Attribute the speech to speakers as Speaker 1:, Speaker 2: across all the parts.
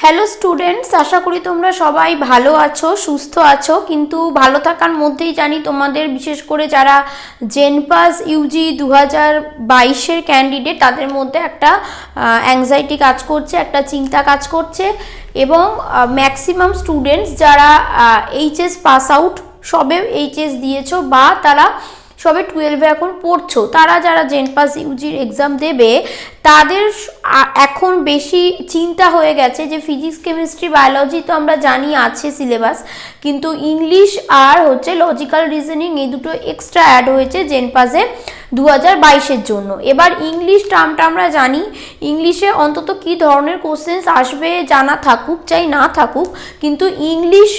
Speaker 1: Hello students, আশা করি তোমরা সবাই ভালো আছো, সুস্থ আছো। কিন্তু ভালো থাকার মধ্যেই জানি তোমাদের বিশেষ করে যারা জেনপাস ইউজি 2022-এর ক্যান্ডিডেট তাদের মধ্যে একটা অ্যাংজাইটি কাজ করছে, একটা চিন্তা কাজ করছে। এবং ম্যাক্সিমাম স্টুডেন্টস যারা এইচএস পাস আউট, সবে এইচএস দিয়েছো বা তারা সবে 12-এ এখন পড়ছো, তারা যারা জেনপাস ইউজির এক্সাম দেবে তাদের এখন বেশি চিন্তা হয়ে গেছে যে ফিজিক্স কেমিস্ট্রি বায়োলজি তো আমরা জানি আছে সিলেবাস, কিন্তু ইংলিশ আর হচ্ছে লজিক্যাল রিজনিং এই দুটো এক্সট্রা অ্যাড হয়েছে জেনপাসে 2022-এর জন্য। এবার ইংলিশ টার্মটা আমরা জানি, ইংলিশে অন্তত কী ধরনের কোশ্চেন্স আসবে জানা থাকুক চাই না থাকুক, কিন্তু ইংলিশ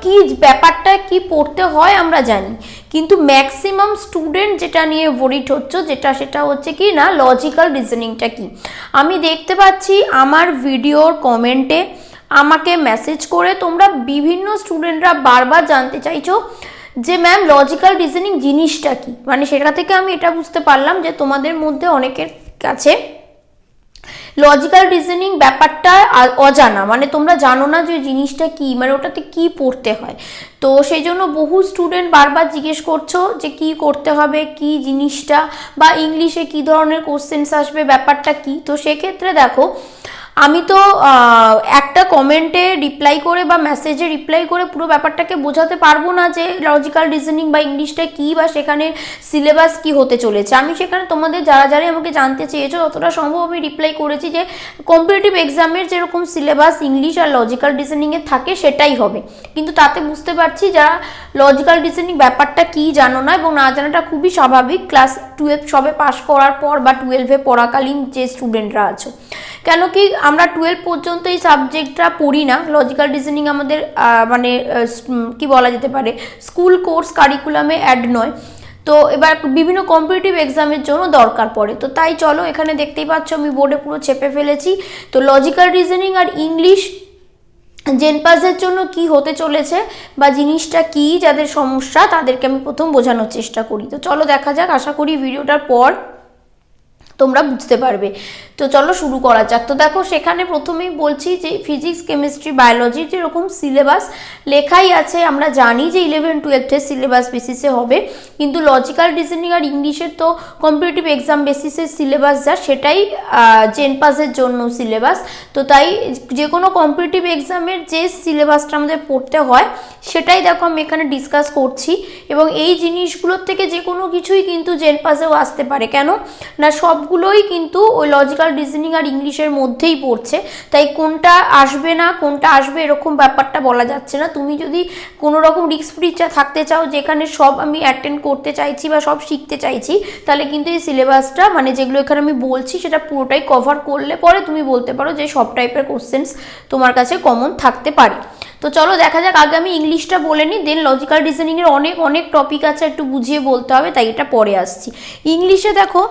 Speaker 1: কি ব্যাপারটা কি পড়তে হয় আমরা জানি। কিন্তু ম্যাক্সিমাম স্টুডেন্ট যেটা নিয়ে ওয়ারিড হচ্ছে সেটা হচ্ছে কি না, লজিক্যাল রিজনিংটা কি। আমি দেখতে পাচ্ছি আমার ভিডিওর কমেন্টে আমাকে মেসেজ করে তোমরা বিভিন্ন স্টুডেন্টরা বারবার জানতে চাইছো যে ম্যাম লজিক্যাল রিজনিং জিনিসটা কি। মানে সেটা থেকে আমি এটা বুঝতে পারলাম যে তোমাদের মধ্যে অনেকের কাছে লজিক্যাল রিজনিং ব্যাপারটা অজানা, মানে তোমরা জানো না যে জিনিসটা কি, মানে ওটাতে কি পড়তে হয়। তো সেই জন্য বহু স্টুডেন্ট বারবার জিজ্ঞেস করছো যে কি করতে হবে, কি জিনিসটা, বা ইংলিশে কি ধরনের কোশ্চেন্স আসবে, ব্যাপারটা কি। তো সেক্ষেত্রে দেখো, আমি তো একটা কমেন্টে রিপ্লাই করে বা মেসেজে রিপ্লাই করে পুরো ব্যাপারটাকে বোঝাতে পারবো না যে লজিক্যাল রিজনিং বা ইংলিশটা কী বা সেখানে সিলেবাস কি হতে চলেছে। আমি সেখানে তোমাদের যারা যারা আমাকে জানতে চেয়েছো যতটা সম্ভব আমি রিপ্লাই করেছি যে কম্পিটিটিভ এক্সামের যেরকম সিলেবাস ইংলিশ আর লজিক্যাল রিজনিংয়ে থাকে সেটাই হবে। কিন্তু তাতে বুঝতে পারছি যারা লজিক্যাল রিজনিং ব্যাপারটা কী জানো না, এবং না জানাটা খুবই স্বাভাবিক ক্লাস 12 সবে পাস করার পর বা 12-এ পড়াকালীন যে স্টুডেন্টরা আছো। কেন কি আমরা 12 পর্যন্ত এই সাবজেক্টটা পড়ি না, লজিক্যাল রিজনিং আমাদের মানে কি বলা যেতে পারে স্কুল কোর্স কারিকুলামে অ্যাড নয়। তো এবার বিভিন্ন কম্পিটিটিভ এক্সামের জন্য দরকার পড়ে। তো তাই চলো, এখানে দেখতেই পাচ্ছ আমি বোর্ডে পুরো চেপে ফেলেছি। তো লজিক্যাল রিজনিং আর ইংলিশ জেনপাসের জন্য কি হতে চলেছে বা জিনিসটা কি, যাদের সমস্যা তাদেরকে আমি প্রথম বোঝানোর চেষ্টা করি। তো চলো দেখা যাক, আশা করি ভিডিওটার পর তোমরা বুঝতে পারবে। তো চলো শুরু করা যাক। তো দেখো, সেখানে প্রথমেই বলছি যে ফিজিক্স কেমিস্ট্রি বায়োলজির যেরকম সিলেবাস লেখাই আছে, আমরা জানি যে 11-12-এর সিলেবাস বেসিসে হবে, কিন্তু লজিক্যাল রিজনিং আর ইংলিশের তো কম্পিটিটিভ এক্সাম বেসিসের সিলেবাস যা, সেটাই জেনপাসের জন্য সিলেবাস। তো তাই যে কোনো কম্পিটিটিভ এক্সামের যে সিলেবাসটা আমাদের পড়তে হয় সেটাই দেখো আমি এখানে ডিসকাস করছি। এবং এই জিনিসগুলোর থেকে যে কোনো কিছুই কিন্তু জেনপাসেও আসতে পারে, কেন না সবগুলোই কিন্তু ওই লজিক্যাল রিজনিং আর ইংলিশের মধ্যেই পড়ছে। তাই কোনটা আসবে না কোনটা আসবে এরকম ব্যাপারটা বলা যাচ্ছে না। তুমি যদি কোনো রকম রিস্ক ফ্রি থাকতে চাও যেখানে সব আমি অ্যাটেন্ড করতে চাইছি বা সব শিখতে চাইছি, তাহলে কিন্তু এই সিলেবাসটা মানে যেগুলো এখানে আমি বলছি সেটা পুরোটাই কভার করলে পরে তুমি বলতে পারো যে সব টাইপের কোশ্চেন্স তোমার কাছে কমন থাকতে পারে। তো চলো দেখা যাক, আগে আমি ইংলিশটা বলে নিই, দেন লজিক্যাল রিজনিংয়ের অনেক অনেক টপিক আছে, একটু বুঝিয়ে বলতে হবে, তাই এটা পরে আসছি। ইংলিশে দেখো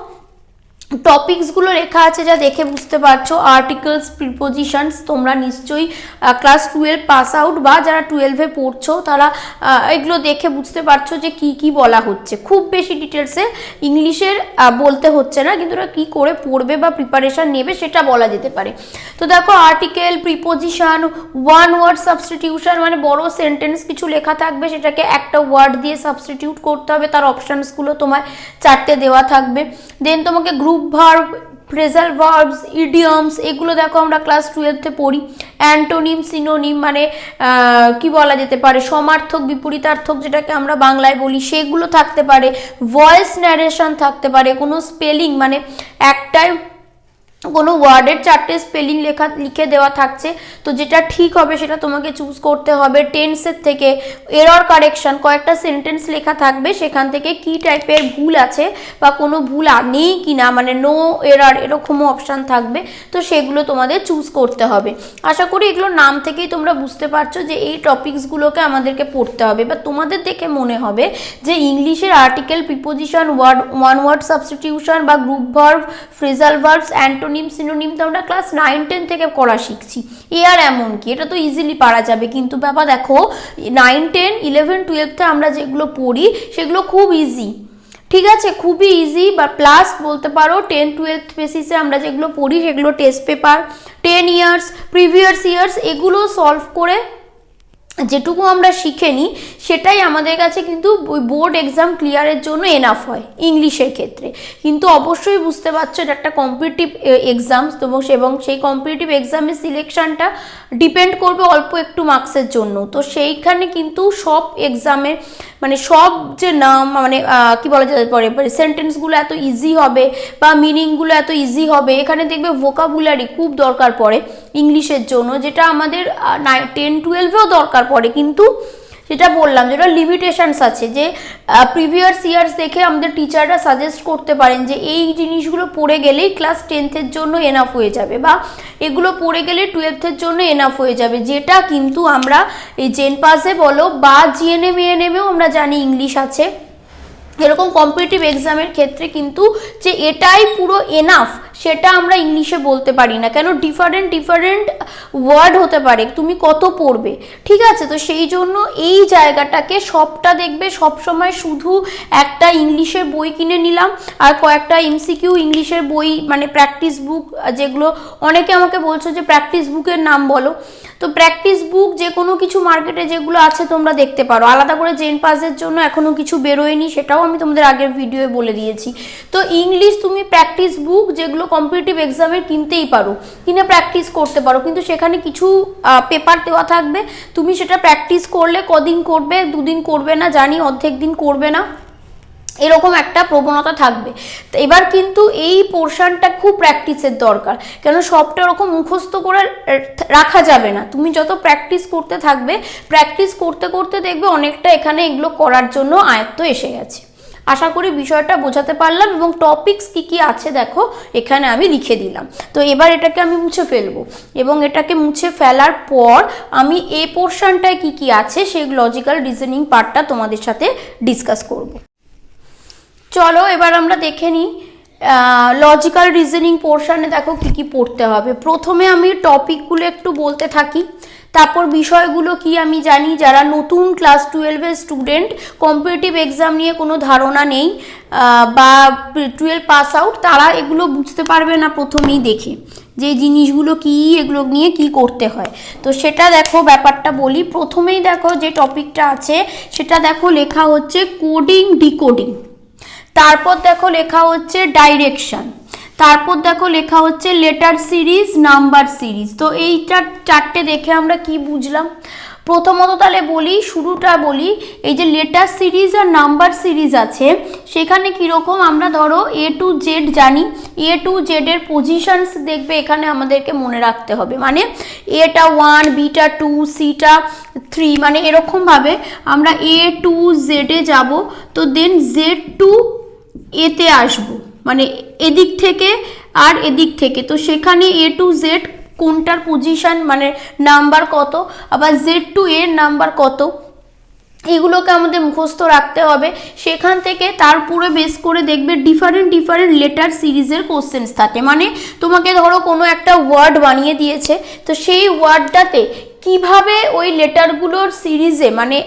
Speaker 1: টপিকসগুলো লেখা আছে যা দেখে বুঝতে পারছো। আর্টিকেলস, প্রিপোজিশনস, তোমরা নিশ্চয়ই ক্লাস 12 পাস আউট বা যারা 12-এ পড়ছো তারা এগুলো দেখে বুঝতে পারছো যে কি কি বলা হচ্ছে। খুব বেশি ডিটেলসে ইংলিশের বলতে হচ্ছে না, কিন্তু ওরা কী করে পড়বে বা প্রিপারেশান নেবে সেটা বলা যেতে পারে। তো দেখো, article, preposition, one word substitution, মানে বড় সেন্টেন্স কিছু লেখা থাকবে সেটাকে একটা ওয়ার্ড দিয়ে সাবস্টিটিউট করতে হবে, তার অপশানসগুলো তোমার 4টে দেওয়া থাকবে। দেন তোমাকে group verb, phrasal verbs, idioms, এগুলো দেখো আমরা ক্লাস 12-এ পড়ি। অ্যান্টোনিম, সিনোনিম, মানে কি বলা যেতে পারে সমার্থক, বিপরীতার্থক যেটাকে আমরা বাংলায় বলি, সেগুলো থাকতে পারে। ভয়েস ন্যারেশন থাকতে পারে, কোনো স্পেলিং মানে একটাই কোনো ওয়ার্ডের 4টে স্পেলিং লিখে দেওয়া থাকছে, তো যেটা ঠিক হবে সেটা তোমাকে চুজ করতে হবে। টেন্সের থেকে এরর কারেকশন, কয়েকটা সেন্টেন্স লেখা থাকবে সেখান থেকে কি টাইপের ভুল আছে বা কোনো ভুল নেই কিনা, মানে নো এরর এরকমও অপশান থাকবে, তো সেগুলো তোমাদের চুজ করতে হবে। আশা করি এগুলোর নাম থেকেই তোমরা বুঝতে পারছো যে এই টপিকসগুলোকে আমাদেরকে পড়তে হবে। বা তোমাদের দেখে মনে হবে যে ইংলিশের article, preposition, one word substitution বা group verb, phrasal verbs, antonym, synonym তো আমরা ক্লাস 9-10 থেকে করা শিখছি। আর এমন কি এটা তো ইজিলি পারা যাবে, কিন্তু বাবা দেখো 9, 10, 11, 12-তে আমরা যেগুলো পড়ি সেগুলো খুব ইজি, ঠিক আছে, খুবই ইজি। বা প্লাস বলতে পারো 10-12 বেসিসে আমরা যেগুলো পড়ি সেগুলো test paper, 10 years, previous years, এগুলো সলভ করে যেটুকু আমরা শিখে নিই সেটাই আমাদের কাছে কিন্তু ওই বোর্ড এক্সাম ক্লিয়ারের জন্য এনাফ হয় ইংলিশের ক্ষেত্রে। কিন্তু অবশ্যই বুঝতে পারছো এটা একটা কম্পিটিটিভ এক্সাম, এবং সেই কম্পিটিটিভ এক্সামের সিলেকশনটা ডিপেন্ড করবে অল্প একটু মার্কসের জন্য। তো সেইখানে কিন্তু সব এক্সামের মানে সব যে নাম মানে কি বলা যেতে পারে সেন্টেন্সগুলো এত ইজি হবে বা মিনিংগুলো এত ইজি হবে। এখানে দেখবে ভোকাবুলারি খুব দরকার পড়ে ইংলিশের জন্য, যেটা আমাদের 10-12-এও দরকার পড়ে, কিন্তু যেটা বললাম যেটা লিমিটেশনস আছে, যে প্রিভিয়াস ইয়ার্স দেখে আমাদের টিচাররা সাজেস্ট করতে পারেন যে এই জিনিসগুলো পড়ে গেলেই ক্লাস 10th জন্য এনাফ হয়ে যাবে, বা এগুলো পড়ে গেলে 12th জন্য এনাফ হয়ে যাবে, যেটা কিন্তু আমরা এই জেনপাসে বলো বা জিএনএম এএনএমেও আমরা জানি ইংলিশ আছে। এরকম কম্পিটিটিভ এক্সামের ক্ষেত্রে কিন্তু যে এটাই পুরো এনাফ সেটা আমরা ইংলিশে বলতে পারি না, কেন ডিফারেন্ট ওয়ার্ড হতে পারে, তুমি কত পড়বে, ঠিক আছে। তো সেই জন্য এই জায়গাটাকে সবটা দেখবে সবসময় শুধু একটা ইংলিশের বই কিনে নিলাম আর কয়েকটা এমসিকিউ ইংলিশের বই মানে প্র্যাকটিস বুক, যেগুলো অনেকে আমাকে বলছো যে প্র্যাকটিস বুকের নাম বলো, তো প্র্যাকটিস বুক যে কোনো কিছু মার্কেটে যেগুলো আছে তোমরা দেখতে পারো। আলাদা করে জেনপাসের জন্য এখনও কিছু বেরোয়নি, সেটাও আমি তোমাদের আগের ভিডিওয়ে বলে দিয়েছি। তো ইংলিশ তুমি প্র্যাকটিস বুক যেগুলো কম্পিটিটিভ এক্সামের কিনতেই পারো, কিনে প্র্যাকটিস করতে পারো, কিন্তু সেখানে কিছু পেপার দেওয়া থাকবে, তুমি সেটা প্র্যাকটিস করলে কদিন করবে, দুদিন করবে না জানি, অর্ধেক দিন করবে না, এরকম একটা প্রবণতা থাকবে। তো এবার কিন্তু এই পোর্শনটা খুব প্র্যাকটিসের দরকার, কেন সবটা ওরকম মুখস্থ করে রাখা যাবে না। তুমি যত প্র্যাকটিস করতে থাকবে, প্র্যাকটিস করতে করতে দেখবে অনেকটা এখানে এগুলো করার জন্য আয়ত্ত এসে গেছে। আশা করি বিষয়টা বোঝাতে পারলাম, এবং টপিকস কি কি আছে দেখো এখানে আমি লিখে দিলাম। তো এবার এটাকে আমি মুছে ফেলবো, এবং এটাকে মুছে ফেলার পর আমি এই পোর্শনটায় কি কি আছে সেই লজিক্যাল রিজনিং পার্টটা তোমাদের সাথে ডিসকাস করব। চলো এবার আমরা দেখে নিই লজিক্যাল রিজনিং পোর্শনে দেখো কি কি পড়তে হবে। প্রথমে আমি টপিকগুলো একটু বলতে থাকি, তারপর বিষয়গুলো কি আমি জানি। যারা নতুন ক্লাস 12-এর স্টুডেন্ট, কম্পিটিটিভ এক্সাম নিয়ে কোনো ধারণা নেই বা 12 পাস আউট, তারা এগুলো বুঝতে পারবে না প্রথমেই দেখে যে জিনিসগুলো কি, এগুলো নিয়ে কি করতে হয়। তো সেটা দেখো ব্যাপারটা বলি। প্রথমেই দেখো যে টপিকটা আছে সেটা দেখো লেখা হচ্ছে কোডিং ডিকোডিং, তারপর দেখো লেখা হচ্ছে ডাইরেকশন, তারপর দেখো লেখা হচ্ছে লেটার সিরিজ, নাম্বার সিরিজ। তো এইটা চারটে দেখে আমরা কি বুঝলাম? প্রথমত তাহলে বলি, শুরুটা বলি, এই যে লেটার সিরিজ আর নাম্বার সিরিজ আছে সেখানে কীরকম, আমরা ধরো A to Z জানি, A to Z এর পজিশনস দেখবে এখানে আমাদেরকে মনে রাখতে হবে, মানে এটা 1, বিটা 2, সিটা 3, মানে এরকমভাবে আমরা A to Z এ যাব, তো দেন Z to A তে আসবো, মানে এদিক থেকে আর এদিক থেকে। তো সেখানে A to Z কোনটার পজিশন মানে নাম্বার কত, আবার Z to A এর নাম্বার কত, এগুলোকে আমাদের মুখস্থ রাখতে হবে। সেখান থেকে তার উপরে বেস করে দেখবে ডিফারেন্ট লেটার সিরিজের কোশ্চেন্স থাকে, মানে তোমাকে ধরো কোনো একটা ওয়ার্ড বানিয়ে দিয়েছে, তো সেই ওয়ার্ডটাতে কিভাবে ওই লেটারগুলোর সিরিজে মানে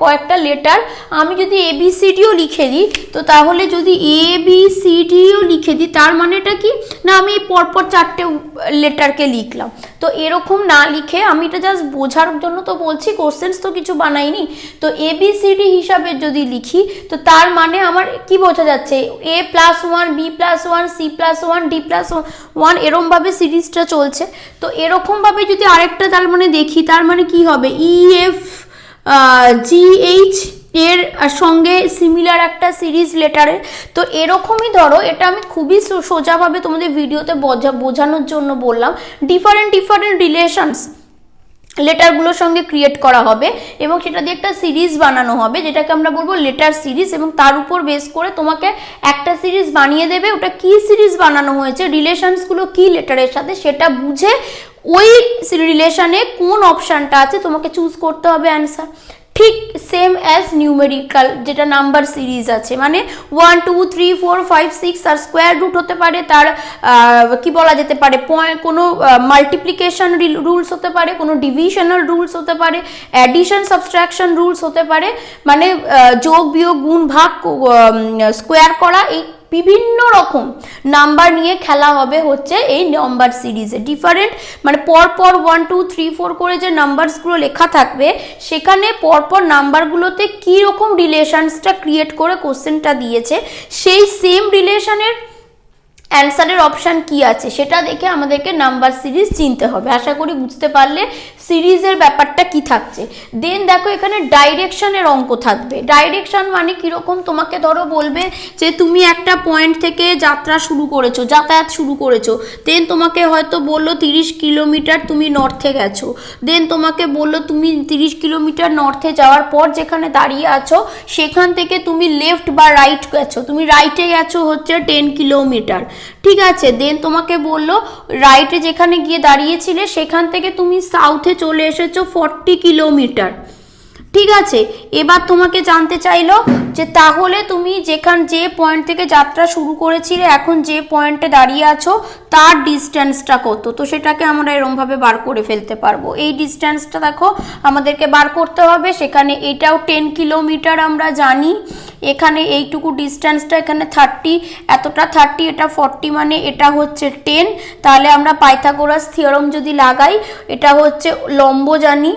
Speaker 1: কয়েকটা লেটার আমি যদি ABCDও লিখে দিই, তো তাহলে যদি ABCDও লিখে দিই তার মানেটা কি না, আমি পরপর চারটে লেটারকে লিখলাম। তো এরকম না লিখে আমি এটা জাস্ট বোঝার জন্য তো বলছি, কোশ্চেন্স তো কিছু বানাইনি। তো ABCD হিসাবে যদি লিখি তো তার মানে আমার কি বোঝা যাচ্ছে, A+1, B+1, C+1, D+1, এরমভাবে সিরিজটা চলছে। তো এরকমভাবে যদি আরেকটা তার মানে দেখি, তার মানে কি হবে, EFGH এর সঙ্গে সিমিলার একটা সিরিজ লেটারের। তো এরকমই ধরো, এটা আমি খুবই সোজাভাবে তোমাদের ভিডিওতে বোঝানোর জন্য বললাম, ডিফারেন্ট রিলেশনস লেটারগুলোর সঙ্গে ক্রিয়েট করা হবে এবং সেটা দিয়ে একটা সিরিজ বানানো হবে, যেটাকে আমরা বলবো লেটার সিরিজ, এবং তার উপর বেস করে তোমাকে একটা সিরিজ বানিয়ে দেবে। ওটা কি সিরিজ বানানো হয়েছে, রিলেশনসগুলো কি লেটারের সাথে, সেটা বুঝে ওই রিলেশনে কোন অপশানটা আছে তোমাকে চুজ করতে হবে অ্যান্সার। ঠিক সেম অ্যাজ নিউমেরিক্যাল যেটা নাম্বার সিরিজ আছে, মানে 1 2 3 4 5 6 তার স্কোয়ার রুট হতে পারে, তার কি বলা যেতে পারে কোনো মাল্টিপ্লিকেশন রুলস হতে পারে, কোনো ডিভিশনাল রুলস হতে পারে, অ্যাডিশন সাবট্রাকশন রুলস হতে পারে, মানে যোগ বিয়োগ গুণ ভাগ স্কোয়ার করা, এই বিভিন্ন রকম নাম্বার নিয়ে খেলা হবে হচ্ছে এই নাম্বার সিরিজে। ডিফারেন্ট মানে পরপর 1 2 3 4 করে যে নাম্বারসগুলো লেখা থাকবে, সেখানে পরপর নাম্বারগুলোতে কী রকম রিলেশনসটা ক্রিয়েট করে কোশ্চেনটা দিয়েছে, সেই সেম রিলেশনের অ্যান্সারের অপশান কি আছে সেটা দেখে আমাদেরকে নাম্বার সিরিজ চিনতে হবে। আশা করি বুঝতে পারলে সিরিজের ব্যাপারটা কি থাকছে। দেন দেখো এখানে ডাইরেকশনের অঙ্ক থাকবে। ডাইরেকশন মানে কীরকম, তোমাকে ধরো বলবে যে তুমি একটা পয়েন্ট থেকে যাত্রা শুরু করেছো, যাতায়াত শুরু করেছো, দেন তোমাকে হয়তো বললো 30 কিলোমিটার তুমি নর্থে গেছো, দেন তোমাকে বললো তুমি 30 কিলোমিটার নর্থে যাওয়ার পর যেখানে দাঁড়িয়ে আছো সেখান থেকে তুমি লেফট বা রাইট গেছো, তুমি রাইটে গেছো হচ্ছে 10 কিলোমিটার, ঠিক আছে। দেন তোমাকে বললো রাইটে যেখানে গিয়ে দাঁড়িয়েছিলে সেখান থেকে তুমি সাউথে চলে এসেছো 40 কিলোমিটার, ঠিক আছে। এবার তোমাকে জানতে চাইলো যে তাহলে তুমি যে পয়েন্ট থেকে যাত্রা শুরু করেছিলে এখন যে পয়েন্টে দাঁড়িয়ে আছো তার ডিস্টেন্সটা কত, তো সেটাকে আমরা এরমভাবে বার করে ফেলতে পারবো। এই ডিস্টেন্সটা দেখো আমাদেরকে বার করতে হবে, সেখানে এটাও 10 কিলোমিটার আমরা জানি, এখানে এইটুকু ডিস্টেন্সটা এখানে 30, এতটা 30, এটা 40, মানে এটা হচ্ছে 10। তাহলে আমরা পাইথাগোরাস থিওরাম যদি লাগাই, এটা হচ্ছে লম্ব জানি,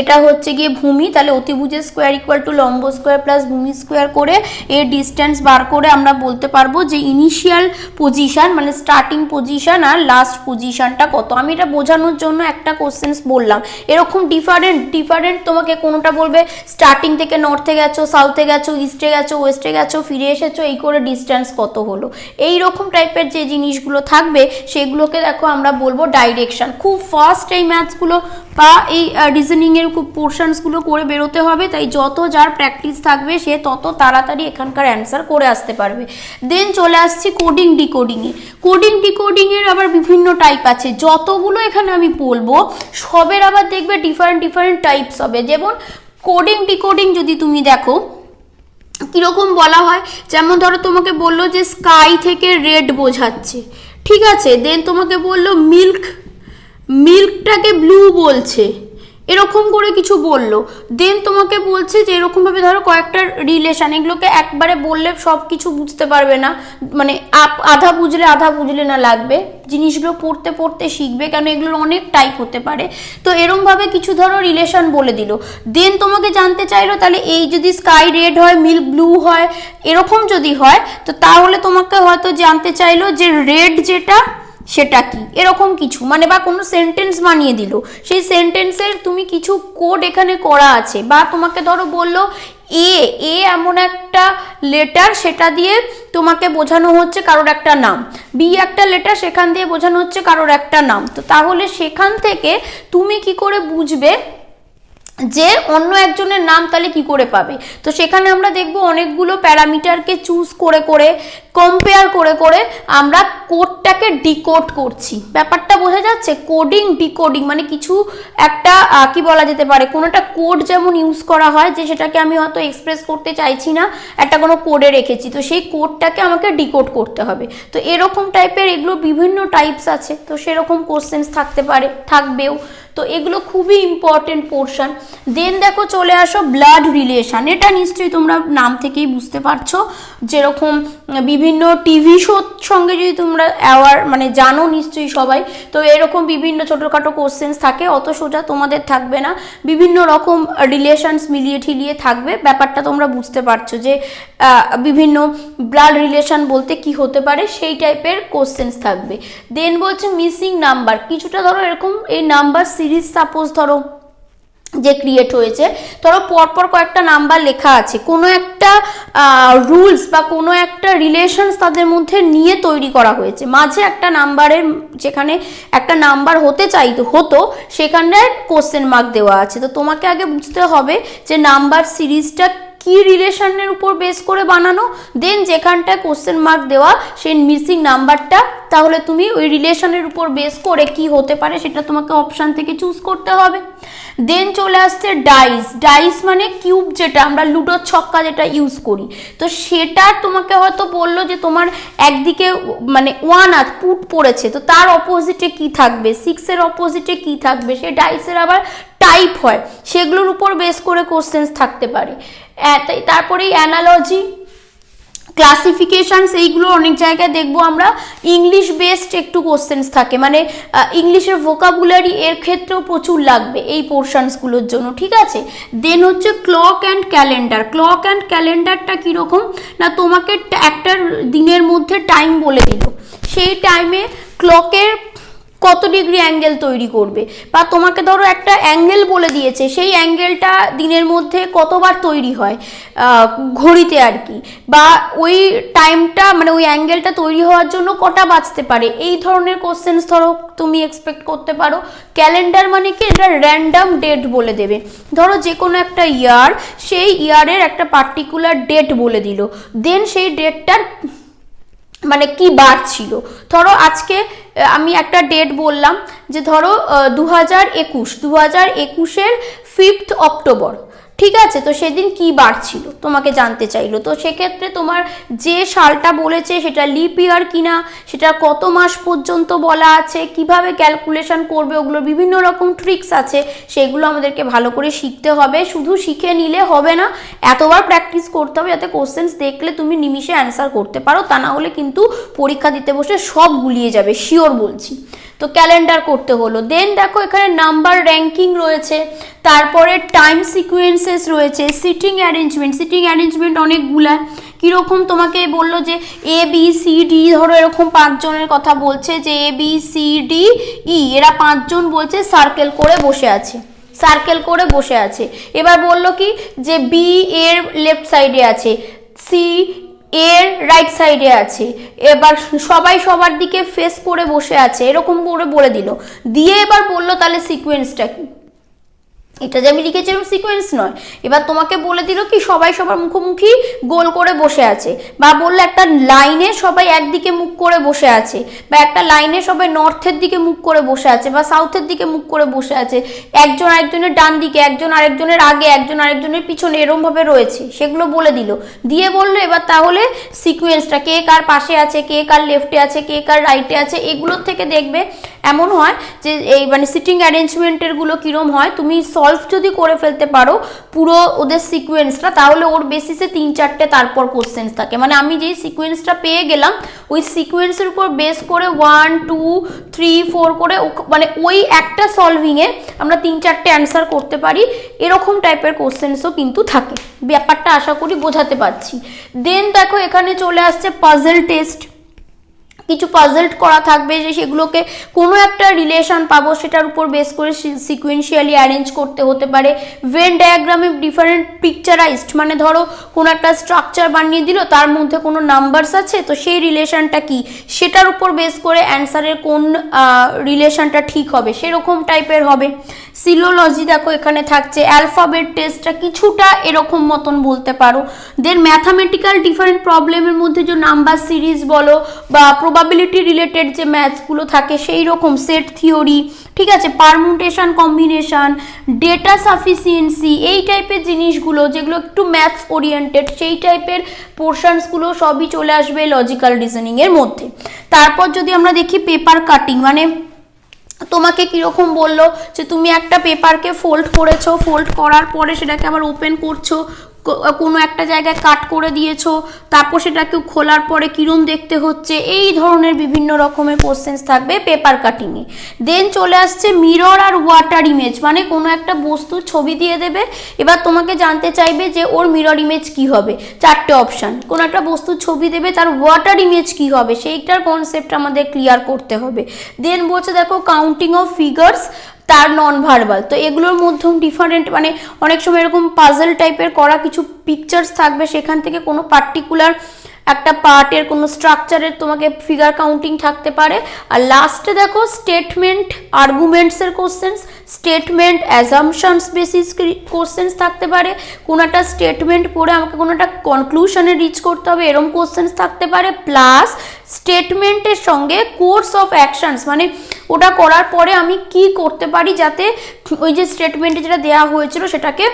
Speaker 1: এটা হচ্ছে গিয়ে ভূমি, তাহলে অতিভুজের স্কোয়ার ইকুয়াল টু লম্ব স্কোয়ার প্লাস ভূমি স্কোয়ার করে এর ডিস্টেন্স বার করে আমরা বলতে পারবো যে ইনিশিয়াল পজিশন মানে স্টার্টিং পজিশন আর লাস্ট পজিশনটা কত। আমি এটা বোঝানোর জন্য একটা কোশ্চেন্স বললাম। এরকম ডিফারেন্ট তোমাকে কোনোটা বলবে স্টার্টিং থেকে নর্থে গেছো, সাউথে গেছো, ইস্টে গেছো, ওয়েস্টে গেছো, ফিরে এসেছো, এই করে ডিস্টেন্স কত হলো, এই রকম টাইপের যে জিনিসগুলো থাকবে সেগুলোকে দেখো আমরা বলবো ডাইরেকশন। খুব ফাস্ট এই ম্যাথসগুলো বা এই রিজনিংয়ের পোর্শনসগুলো করে বেরোতে হবে, তাই যত যার প্র্যাকটিস থাকবে সে তত তাড়াতাড়ি এখানকার অ্যান্সার করে আসতে পারবে। দেন চলে আসছি কোডিং ডিকোডিংয়ে। কোডিং ডিকোডিংয়ের আবার বিভিন্ন টাইপ আছে, যতগুলো এখানে আমি বলবো সবের আবার দেখবে ডিফারেন্ট টাইপস হবে। যেমন কোডিং ডিকোডিং যদি তুমি দেখো কীরকম বলা হয়, যেমন ধরো তোমাকে বললো যে স্কাই থেকে রেড বোঝাচ্ছে, ঠিক আছে। দেন তোমাকে বললো মিল্কটাকে ব্লু বলছে, এরকম করে কিছু বললো। দেন তোমাকে বলছে যে এরকমভাবে ধরো কয়েকটা রিলেশন, এগুলোকে একবারে বললে সব কিছু বুঝতে পারবে না, মানে আধা বুঝলে না লাগবে, জিনিসগুলো পড়তে পড়তে শিখবে, কেন এগুলোর অনেক টাইপ হতে পারে। তো এরমভাবে কিছু ধরো রিলেশন বলে দিল। দেন তোমাকে জানতে চাইলো তাহলে এই যদি স্কাই রেড হয় মিল্ক ব্লু হয়, এরকম যদি হয় তো তাহলে তোমাকে হয়তো জানতে চাইলো যে রেড যেটা সেটা কি, এরকম কিছু, মানে বা কোনো সেন্টেন্স বানিয়ে দিল, সেই সেন্টেন্সের তুমি কিছু কোড এখানে করা আছে। বা তোমাকে ধরো বললো এ এমন একটা লেটার, সেটা দিয়ে তোমাকে বোঝানো হচ্ছে কারোর একটা নাম, বি একটা লেটার, সেখান দিয়ে বোঝানো হচ্ছে কারোর একটা নাম। তো তাহলে সেখান থেকে তুমি কি করে বুঝবে যে অন্য একজনের নাম তাহলে কি করে পাবে? তো সেখানে আমরা দেখব অনেকগুলো প্যারামিটারকে চুজ করে কম্পেয়ার করে আমরা কোডটাকে ডিকোড করছি। ব্যাপারটা বোঝা যাচ্ছে? কোডিং ডিকোডিং মানে কিছু একটা কি বলা যেতে পারে, কোনো একটা কোড যেমন ইউজ করা হয়, যে সেটাকে আমি হয়তো এক্সপ্রেস করতে চাইছি না, একটা কোনো কোডে রেখেছি, তো সেই কোডটাকে আমাকে ডিকোড করতে হবে। তো এরকম টাইপের এগুলো বিভিন্ন টাইপস আছে, তো সেরকম কোশ্চেন্স থাকবেও। তো এগুলো খুবই ইম্পর্টেন্ট পোর্শন। দেন দেখো চলে আসো ব্লাড রিলেশন। এটা নিশ্চয়ই তোমরা নাম থেকেই বুঝতে পারছো, যেরকম বিভিন্ন টিভি শোর সঙ্গে যদি তোমরা মানে জানো নিশ্চয়ই সবাই, তো এরকম বিভিন্ন ছোটোখাটো কোশ্চেন্স থাকে, অত সোজা তোমাদের থাকবে না, বিভিন্ন রকম রিলেশনস মিলিয়ে ঠিলিয়ে থাকবে। ব্যাপারটা তোমরা বুঝতে পারছো যে বিভিন্ন ব্লাড রিলেশন বলতে কি হতে পারে, সেই টাইপের কোশ্চেন্স থাকবে। দেন বলছে মিসিং নাম্বার, কিছুটা ধরো এরকম এই নাম্বার সিরিজ সাপোজ ধরো যে ক্রিয়েট হয়েছে, ধরো পরপর কয়েকটা নাম্বার লেখা আছে, কোনো একটা রুলস বা কোনো একটা রিলেশনস তাদের মধ্যে নিয়ে তৈরি করা হয়েছে, মাঝে একটা নাম্বারের যেখানে একটা নাম্বার হতে হতো সেখানে কোশ্চেন মার্ক দেওয়া আছে। তো তোমাকে আগে বুঝতে হবে যে নাম্বার সিরিজটা কি রিলেশনের উপর বেস করে বানানো, দেন যেখানটায় কোশ্চেন মার্ক দেওয়া সেই মিসিং নাম্বারটা, তাহলে তুমি ওই রিলেশনের উপর বেস করে কি হতে পারে সেটা তোমাকে অপশান থেকে চুজ করতে হবে। দেন চলে আসছে ডাইস। ডাইস মানে কিউব, যেটা আমরা লুডোর ছক্কা যেটা ইউজ করি, তো সেটা তোমাকে হয়তো বললো যে তোমার একদিকে মানে 1 আর পুট পড়েছে, তো তার অপোজিটে কি থাকবে, 6-এর অপোজিটে কি থাকবে, সে ডাইসের আবার টাইপ হয়, সেগুলোর উপর বেস করে কোশ্চেন্স থাকতে পারে। তারপরেই অ্যানালজি, ক্লাসিফিকেশনস, এইগুলো অনেক জায়গায় দেখবো আমরা ইংলিশ বেসড একটু কোশ্চেন্স থাকে, মানে ইংলিশের ভোকাবুলারি এর ক্ষেত্রেও প্রচুর লাগবে এই পোর্শনসগুলোর জন্য, ঠিক আছে। দেন হচ্ছে clock and calendar. Clock and ক্যালেন্ডারটা কীরকম না, তোমাকে একটা দিনের মধ্যে টাইম বলে দিল, সেই টাইমে ক্লকের কত ডিগ্রি অ্যাঙ্গেল তৈরি করবে, বা তোমাকে ধরো একটা অ্যাঙ্গেল বলে দিয়েছে, সেই অ্যাঙ্গেলটা দিনের মধ্যে কতবার তৈরি হয় ঘড়িতে আর কি, বা ওই টাইমটা মানে ওই অ্যাঙ্গেলটা তৈরি হওয়ার জন্য কটা বাজতে পারে, এই ধরনের কোশ্চেন্স ধরো তুমি এক্সপেক্ট করতে পারো। ক্যালেন্ডার মানে কি, এটা র্যান্ডাম ডেট বলে দেবে, ধরো যে কোনো একটা ইয়ার, সেই ইয়ারের একটা পার্টিকুলার ডেট বলে দিল, দেন সেই ডেটটার মানে কি বার ছিল, ধরো আজকে আমি একটা ডেট বললাম যে ধরো 2021-এর 5 অক্টোবর, ঠিক আছে, তো সেদিন কি বার ছিল তোমাকে জানতে চাইলো, তো সেক্ষেত্রে তোমার যে সালটা বলেছে সেটা লিপ ইয়ার কিনা, সেটা কত মাস পর্যন্ত বলা আছে, কিভাবে ক্যালকুলেশন করবে, ওগুলো বিভিন্ন রকম ট্রিক্স আছে, সেগুলো আমাদেরকে ভালো করে শিখতে হবে। শুধু শিখে নিলে হবে না, এতবার প্র্যাকটিস করতে হবে যাতে কোশ্চেন্স দেখলে তুমি নিমিষে অ্যান্সার করতে পারো, তা না হলে কিন্তু পরীক্ষা দিতে বসে সব গুলিয়ে যাবে, শিওর বলছি। তো ক্যালেন্ডার করতে হলো। দেন দেখো এখানে নাম্বার র্যাঙ্কিং রয়েছে, তারপরে টাইম সিকোয়েন্সেস রয়েছে, সিটিং অ্যারেঞ্জমেন্ট। সিটিং অ্যারেঞ্জমেন্ট অনেকগুলা, কীরকম তোমাকে বললো যে ABCD, ধরো এরকম 5 জনের কথা বলছে যে ABCDE, এরা 5 জন বলছে সার্কেল করে বসে আছে, সার্কেল করে বসে আছে। এবার বললো কি যে B এর লেফট সাইডে আছে, C এর রাইট সাইডে আছে, এবার সবাই সবার দিকে ফেস করে বসে আছে, এরকম করে বলে দিল, দিয়ে এবার বললো তাহলে সিকোয়েন্সটা কি, এটা যে আমি লিখেছি এরকম সিকোয়েন্স নয়, এবার তোমাকে বলে দিল কি সবাই সবার মুখোমুখি গোল করে বসে আছে, বা বললো একটা লাইনে সবাই একদিকে মুখ করে বসে আছে, বা একটা লাইনে সবাই নর্থের দিকে মুখ করে বসে আছে, বা সাউথের দিকে মুখ করে বসে আছে, একজন আরেকজনের ডান দিকে, একজন আরেকজনের আগে, একজন আরেকজনের পিছনে, এরমভাবে রয়েছে, সেগুলো বলে দিল, দিয়ে বললো এবার তাহলে সিকোয়েন্সটা কে কার পাশে আছে, কে কার লেফটে আছে, কে কার রাইটে আছে, এগুলোর থেকে দেখবে এমন হয় যে এই মানে সিটিং অ্যারেঞ্জমেন্টের গুলো কিরম হয়, তুমি সলভ যদি করে ফেলতে পারো পুরো ওদের সিকোয়েন্সটা, তাহলে ওর বেসিসে 3-4টে তারপর কোশ্চেন্স থাকে, মানে আমি যেই সিকোয়েন্সটা পেয়ে গেলাম ওই সিকোয়েন্সের উপর বেস করে 1 2 3 4 করে মানে ওই একটা সলভিংয়ে আমরা 3-4টে অ্যান্সার করতে পারি, এরকম টাইপের কোশ্চেন্সও কিন্তু থাকে। ব্যাপারটা আশা করি বোঝাতে পারছি। দেন দেখো এখানে চলে আসছে পাজল টেস্ট। কিছু পাজলড করা থাকবে, যে সেগুলোকে কোনো একটা রিলেশন পাবো সেটার উপর বেস করে সিকোয়েন্সিয়ালি অ্যারেঞ্জ করতে হতে পারে। ভেন ডায়াগ্রামে ডিফারেন্ট পিকচারাইজড, মানে ধরো কোনো একটা স্ট্রাকচার বানিয়ে দিল, তার মধ্যে কোনো নাম্বারস আছে, তো সেই রিলেশনটা কি সেটার উপর বেস করে অ্যান্সারের কোন রিলেশনটা ঠিক হবে সেরকম টাইপের হবে। সিলোলজি দেখো এখানে থাকছে। অ্যালফাবেট টেস্টটা কিছুটা এরকম মতন বলতে পারো। দেন ম্যাথামেটিক্যাল ডিফারেন্ট প্রবলেমের মধ্যে যে নাম্বার সিরিজ বলো বা প্রবাবিলিটি রিলেটেড যে ম্যাথসগুলো থাকে সেই রকম, সেট থিওরি, ঠিক আছে, পারমুটেশন কম্বিনেশন, ডেটা সাফিসিয়েন্সি, এই টাইপের জিনিসগুলো যেগুলো একটু ম্যাথস ওরিয়েন্টেড, সেই টাইপের পোর্শনসগুলো সবই চলে আসবে লজিক্যাল রিজনিংয়ের মধ্যে। তারপর যদি আমরা দেখি পেপার কাটিং, মানে তোমাকে কিরকম বললো যে তুমি একটা পেপারকে ফোল্ড করেছো, ফোল্ড করার পরে সেটাকে আবার ওপেন করছো, কোনো একটা জায়গায় কাট করে দিয়েছো, তারপর সেটাকে খোলার পরে কিরম দেখতে হচ্ছে, এই ধরনের বিভিন্ন রকমের কোশ্চেন্স থাকবে পেপার কাটিংয়ে। দেন চলে আসছে মিরর আর ওয়াটার ইমেজ, মানে কোনো একটা বস্তুর ছবি দিয়ে দেবে, এবার তোমাকে জানতে চাইবে যে ওর মিরর ইমেজ কি হবে, 4টে অপশান, কোনো একটা বস্তুর ছবি দেবে, তার ওয়াটার ইমেজ কি হবে সেইটার কনসেপ্ট আমাদের ক্লিয়ার করতে হবে। দেন বলছে দেখো কাউন্টিং অফ ফিগার্স, তার নন ভার্বাল, তো এগুলোর মধ্যেও ডিফারেন্ট, মানে অনেক সময় এরকম পাজল টাইপের করা কিছু পিকচার্স থাকবে, সেখান থেকে কোনো পার্টিকুলার একটা পার্টের কোনো স্ট্রাকচারের তোমাকে ফিগার কাউন্টিং থাকতে পারে। আর লাস্টে দেখো স্টেটমেন্ট আর্গুমেন্টসের questions. Statement assumptions basis questions থাকতে পারে, কোনো একটা স্টেটমেন্ট পড়ে আমাকে কোনো একটা কনক্লুশনে রিচ করতে হবে এরকম কোশ্চেন্স থাকতে পারে, প্লাস স্টেটমেন্টের সঙ্গে কোর্স অফ অ্যাকশনস মানে ওটা করার পরে আমি কি করতে পারি যাতে ওই যে স্টেটমেন্টে যেটা দেওয়া হয়েছিল সেটাকে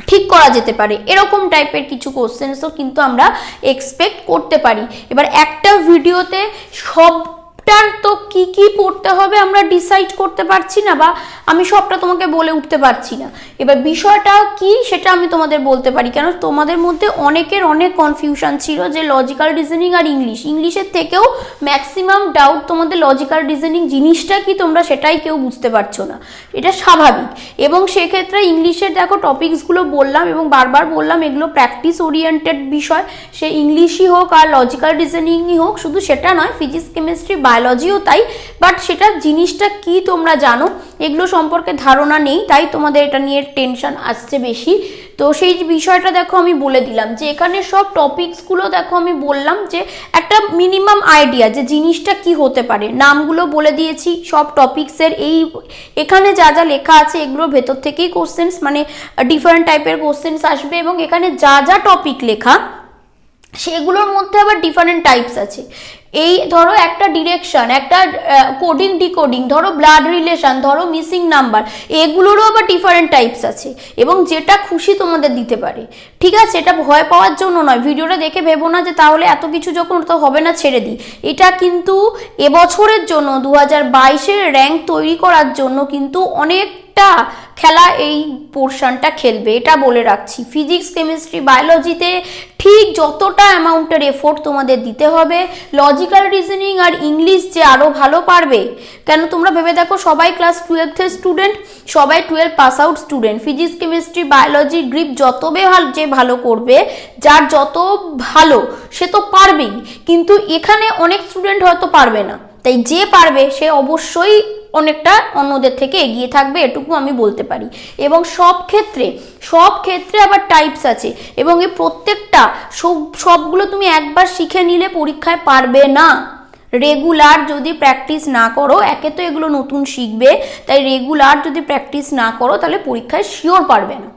Speaker 1: ঠিক করা যেতে পারে, এরকম টাইপের কিছু কোশ্চেন্সও কিন্তু আমরা এক্সপেক্ট করতে পারি। এবার একটা ভিডিওতে সবটার তো কি কি পড়তে হবে আমরা ডিসাইড করতে পারছি না, বা আমি সবটা তোমাকে বলে উঠতে পারছি না। এবার বিষয়টা কি সেটা আমি তোমাদের বলতে পারি, কেন তোমাদের মধ্যে অনেকের অনেক কনফিউশন ছিল যে লজিক্যাল রিজনিং আর ইংলিশের থেকেও ম্যাক্সিমাম ডাউট তোমাদের লজিক্যাল রিজনিং জিনিসটা কি তোমরা সেটাই কেউ বুঝতে পারছো না, এটা স্বাভাবিক। এবং সেক্ষেত্রে ইংলিশের দেখো টপিকসগুলো বললাম এবং বারবার বললাম এগুলো প্র্যাকটিস ওরিয়েন্টেড বিষয়, সে ইংলিশই হোক আর লজিক্যাল রিজনিংই হোক, শুধু সেটা নয় ফিজিক্স কেমিস্ট্রি বায়োলজিও তাই, বাট সেটা জিনিসটা কি তোমরা জানো এগুলো সম্পর্কে ধারণা নেই, তাই তোমাদের এটা নিয়ে টেনশন আসছে বেশি। তো সেই বিষয়টা দেখো আমি বলে দিলাম যে এখানে সব টপিকসগুলো দেখো আমি বললাম যে একটা মিনিমাম আইডিয়া যে জিনিসটা কি হতে পারে, নামগুলো বলে দিয়েছি সব টপিকসের, এই এখানে যা যা লেখা আছে এগুলোর ভেতর থেকেই কোশ্চেন্স মানে ডিফারেন্ট টাইপের কোশ্চেন্স আসবে, এবং এখানে যা যা টপিক লেখা সেগুলোর মধ্যে আবার ডিফারেন্ট টাইপস আছে। এই ধরো একটা ডিরেকশন, একটা কোডিং ডিকোডিং, ধরো ব্লাড রিলেশন, ধরো মিসিং নাম্বার, এগুলোরও আবার ডিফারেন্ট টাইপস আছে এবং যেটা খুশি তোমাদের দিতে পারে, ঠিক আছে? এটা ভয় পাওয়ার জন্য নয়, ভিডিওটা দেখে ভেবো না যে তাহলে এত কিছু যখন তো হবে না ছেড়ে দিই, এটা কিন্তু এবছরের জন্য 2022-এর র্যাঙ্ক তৈরি করার জন্য কিন্তু অনেকটা খেলা এই পোর্শনটা খেলবে, এটা বলে রাখছি। ফিজিক্স কেমিস্ট্রি বায়োলজিতে ঠিক যতটা অ্যামাউন্টের এফোর্ট তোমাদের দিতে হবে, লজিক্যাল রিজনিং আর ইংলিশ যে আরও ভালো পারবে, কেন তোমরা ভেবে দেখো সবাই ক্লাস 12-এর স্টুডেন্ট, সবাই 12 pass out student, physics chemistry biology grip যত যে ভালো করবে, যার যত ভালো সে তো পারবেই, কিন্তু এখানে অনেক স্টুডেন্ট হয়তো পারবে না, তাই যে পারবে সে অবশ্যই অনেকটা অন্যদের থেকে এগিয়ে থাকবে, এটুকু আমি বলতে পারি। এবং সব ক্ষেত্রে আবার টাইপস আছে, এবং এই প্রত্যেকটা সবগুলো তুমি একবার শিখে নিলে পরীক্ষায় পারবে না। রেগুলার যদি প্র্যাকটিস না করো, একে তো এগুলো নতুন শিখবে, তাই রেগুলার যদি প্র্যাকটিস না করো তাহলে পরীক্ষায় শিওর পারবে না,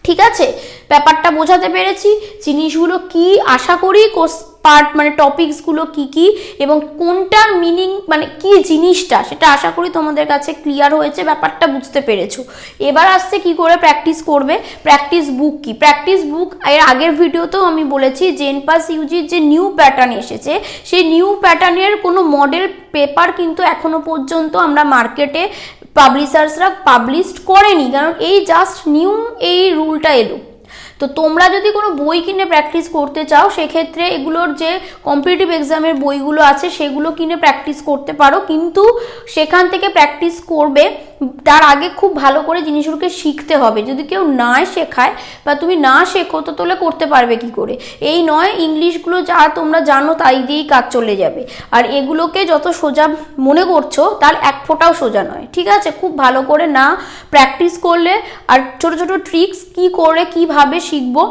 Speaker 1: ঠিক আছে? ব্যাপারটা বোঝাতে পেরেছি, জিনিসগুলো কি আশা করি পার্ট মানে টপিকসগুলো কি কি এবং কোনটার মিনিং মানে কি জিনিসটা, সেটা আশা করি তোমাদের কাছে ক্লিয়ার হয়েছে, ব্যাপারটা বুঝতে পেরেছো। এবার আসছে কি করে প্র্যাকটিস করবে, প্র্যাকটিস বুক কি? প্র্যাকটিস বুক এর আগের ভিডিওতেও আমি বলেছি জেনপাস ইউজির যে নিউ প্যাটার্ন এসেছে, সেই নিউ প্যাটার্নের কোনো মডেল পেপার কিন্তু এখনো পর্যন্ত আমরা মার্কেটে পাবলিশার্সরা পাবলিশড করেনি, কারণ এই জাস্ট নিউ এই রুলটা এলো। তো তোমরা যদি কোনো বই কিনে প্র্যাকটিস করতে চাও সেক্ষেত্রে এগুলোর যে কম্পিটিটিভ এক্সামের বইগুলো আছে সেগুলো কিনে প্র্যাকটিস করতে পারো, কিন্তু সেখান থেকে প্র্যাকটিস করবে তার আগে খুব ভালো করে জিনিসগুলোকে শিখতে হবে। যদি কেউ না শেখায় বা তুমি না শেখো তো তোলে করতে পারবে কি করে? এই নয় ইংলিশগুলো যা তোমরা জানো তাই দিয়েই কাজ চলে যাবে, আর এগুলোকে যত সোজা মনে করছো তার এক ফোঁটাও সোজা নয়, ঠিক আছে? খুব ভালো করে না প্র্যাকটিস করলে, আর ছোট ছোট ট্রিক্স কি করে কিভাবে শিখবো,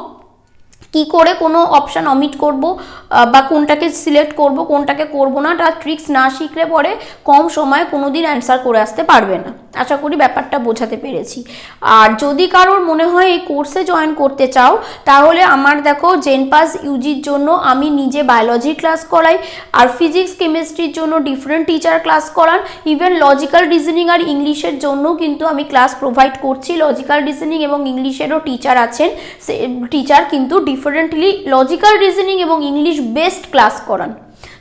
Speaker 1: কি করে কোনো অপশান অমিট করব বা কোনটাকে সিলেক্ট করব কোনটাকে করব না, তার ট্রিক্স না শিখলে পরে কম সময়ে কোনো দিন অ্যান্সার করে আসতে পারবে না। আশা করি ব্যাপারটা বোঝাতে পেরেছি। আর যদি কারোর মনে হয় এই কোর্সে জয়েন করতে চাও তাহলে আমার দেখো জেনপাস ইউজির জন্য আমি নিজে বায়োলজি ক্লাস করাই, আর ফিজিক্স কেমিস্ট্রির জন্য ডিফারেন্ট টিচার ক্লাস করান, ইভেন লজিক্যাল রিজনিং আর ইংলিশের জন্য কিন্তু আমি ক্লাস প্রোভাইড করছি। লজিক্যাল রিজনিং এবং ইংলিশেরও টিচার আছেন, সে টিচার কিন্তু ডিফারেন্টলি লজিক্যাল রিজনিং এবং ইংলিশ বেস্ট ক্লাস করান।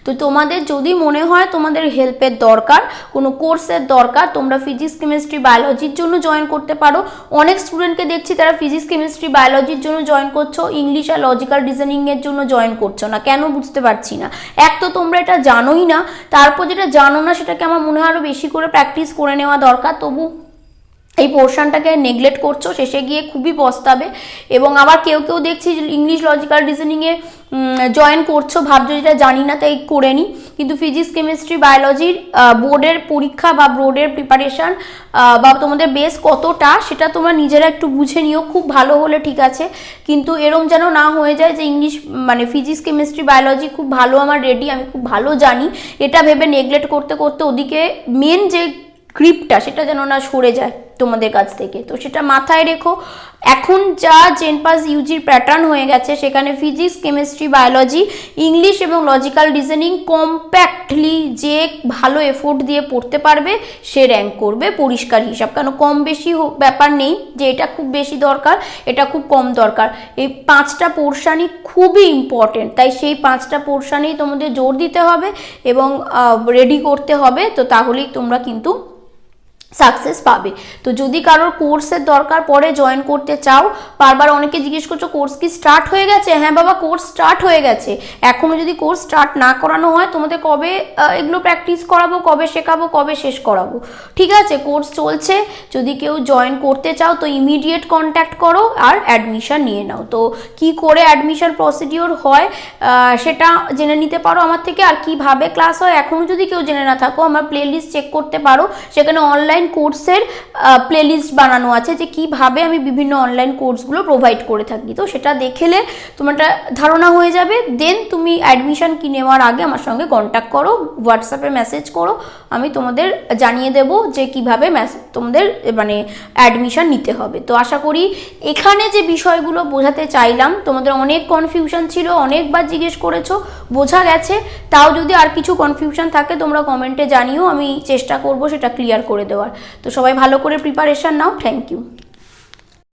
Speaker 1: তো তোমাদের যদি মনে হয় তোমাদের হেল্পের দরকার, কোনো কোর্সের দরকার, তোমরা ফিজিক্স কেমিস্ট্রি বায়োলজির জন্য জয়েন করতে পারো। অনেক স্টুডেন্টকে দেখছি তারা ফিজিক্স কেমিস্ট্রি বায়োলজির জন্য জয়েন করছো, ইংলিশ আর লজিক্যাল রিজনিংয়ের জন্য জয়েন করছো না, কেন বুঝতে পারছি না। এক তো তোমরা এটা জানোই না, তারপর যেটা জানো না সেটাকে আমার মনে হয় আরও বেশি করে প্র্যাকটিস করে নেওয়া দরকার, তবু এই পোর্শনটাকে নেগলেক্ট করছো, শেষে গিয়ে খুবই পস্তাবে। এবং আবার কেউ কেউ দেখছি ইংলিশ লজিক্যাল রিজনিংয়ে জয়েন করছো, ভাবছো যেটা জানি না তাই করে নি, কিন্তু ফিজিক্স কেমিস্ট্রি বায়োলজির বোর্ডের পরীক্ষা বা বোর্ডের প্রিপারেশান বা তোমাদের বেস কতটা সেটা তোমরা নিজেরা একটু বুঝে নিও, খুব ভালো হলে ঠিক আছে, কিন্তু এরম যেন না হয়ে যায় যে ইংলিশ মানে ফিজিক্স কেমিস্ট্রি বায়োলজি খুব ভালো আমার রেডি, আমি খুব ভালো জানি, এটা ভেবে নেগলেক্ট করতে করতে ওদিকে মেন যে গ্রিপটা সেটা যেন না সরে যায় তোমাদের কাছ থেকে, তো সেটা মাথায় রেখো। এখন যা জেনপাস ইউজির প্যাটার্ন হয়ে গেছে সেখানে ফিজিক্স, কেমিস্ট্রি, বায়োলজি, ইংলিশ এবং লজিক্যাল রিজনিং কম্প্যাক্টলি যে ভালো এফোর্ট দিয়ে পড়তে পারবে সে র্যাঙ্ক করবে, পরিষ্কার হিসাব। কারণ কম বেশি ব্যাপার নেই যে এটা খুব বেশি দরকার, এটা খুব কম দরকার। এই 5টা পোর্শনই খুবই ইম্পর্টেন্ট, তাই সেই 5টা পোর্শনেই তোমাদের জোর দিতে হবে এবং রেডি করতে হবে, তো তাহলেই তোমরা কিন্তু সাকসেস পাবে। তো যদি কারোর কোর্সের দরকার পড়ে, জয়েন করতে চাও, বারবার অনেকে জিজ্ঞেস করছো কোর্স কি স্টার্ট হয়ে গেছে? হ্যাঁ বাবা, কোর্স স্টার্ট হয়ে গেছে। এখনও যদি কোর্স স্টার্ট না করানো হয়, তোমাদের কবে এগুলো প্র্যাকটিস করাবো, কবে শেখাবো, কবে শেষ করাবো, ঠিক আছে? কোর্স চলছে, যদি কেউ জয়েন করতে চাও তো ইমিডিয়েট কন্ট্যাক্ট করো আর অ্যাডমিশন নিয়ে নাও। তো কি করে অ্যাডমিশন প্রসিডিওর হয় সেটা জেনে নিতে পারো আমার থেকে, আর কিভাবে ক্লাস হয় এখনও যদি কেউ জেনে না থাকো, আমার প্লেলিস্ট চেক করতে পারো, সেখানে অনলাইন কোর্সের প্লেলিস্ট বানানো আছে যে কিভাবে আমি বিভিন্ন অনলাইন কোর্সগুলো প্রোভাইড করে থাকি। তো সেটা দেখলে তোমার একটা ধারণা হয়ে যাবে। দেন তুমি অ্যাডমিশন কি নেওয়ার আগে আমার সঙ্গে কন্ট্যাক্ট করো, হোয়াটসঅ্যাপে মেসেজ করো, আমি তোমাদের জানিয়ে দেবো যে কিভাবে তোমাদের মানে অ্যাডমিশন নিতে হবে। তো আশা করি এখানে যে বিষয়গুলো বোঝাতে চাইলাম, তোমাদের অনেক কনফিউশন ছিল, অনেকবার জিজ্ঞেস করেছো, বোঝা গেছে। তাও যদি আর কিছু কনফিউশন থাকে তোমরা কমেন্টে জানিও, আমি চেষ্টা করব সেটা ক্লিয়ার করে দেওয়ার। তো সবাই ভালো করে প্রিপারেশন নাও। Thank you.